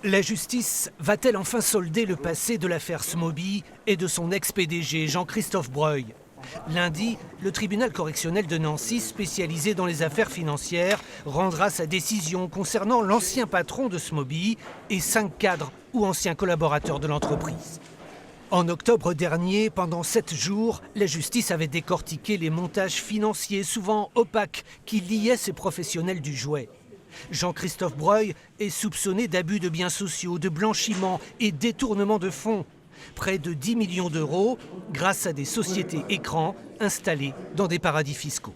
La justice va-t-elle enfin solder le passé de l'affaire Smoby et de son ex-PDG Jean-Christophe Breuil? Lundi, le tribunal correctionnel de Nancy, spécialisé dans les affaires financières, rendra sa décision concernant l'ancien patron de Smoby et 5 cadres ou anciens collaborateurs de l'entreprise. En octobre dernier, pendant 7 jours, la justice avait décortiqué les montages financiers souvent opaques qui liaient ces professionnels du jouet. Jean-Christophe Breuil est soupçonné d'abus de biens sociaux, de blanchiment et détournement de fonds. Près de 10 millions d'euros grâce à des sociétés écrans installées dans des paradis fiscaux.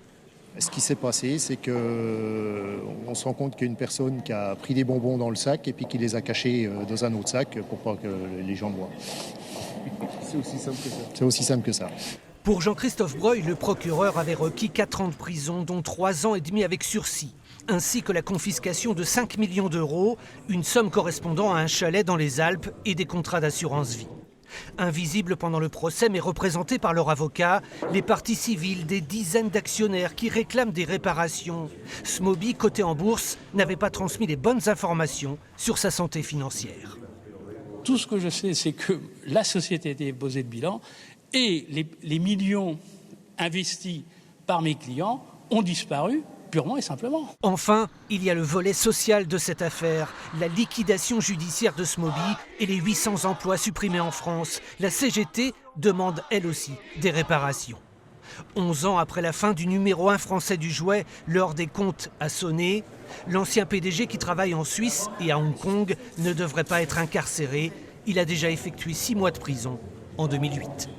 Ce qui s'est passé, c'est qu'on se rend compte qu'il y a une personne qui a pris des bonbons dans le sac et puis qui les a cachés dans un autre sac pour pas que les gens le voient. C'est aussi simple que ça. C'est aussi simple que ça. Pour Jean-Christophe Breuil, le procureur avait requis 4 ans de prison, dont 3 ans et demi avec sursis, ainsi que la confiscation de 5 millions d'euros, une somme correspondant à un chalet dans les Alpes et des contrats d'assurance vie. Invisibles pendant le procès, mais représentés par leur avocat, les parties civiles, des dizaines d'actionnaires qui réclament des réparations. Smoby, coté en bourse, n'avait pas transmis les bonnes informations sur sa santé financière. Tout ce que je sais, c'est que la société a été déposée de bilan et les millions investis par mes clients ont disparu purement et simplement. Enfin, il y a le volet social de cette affaire, la liquidation judiciaire de Smoby et les 800 emplois supprimés en France. La CGT demande elle aussi des réparations. 11 ans après la fin du numéro 1 français du jouet, l'heure des comptes a sonné. L'ancien PDG qui travaille en Suisse et à Hong Kong ne devrait pas être incarcéré. Il a déjà effectué 6 mois de prison en 2008.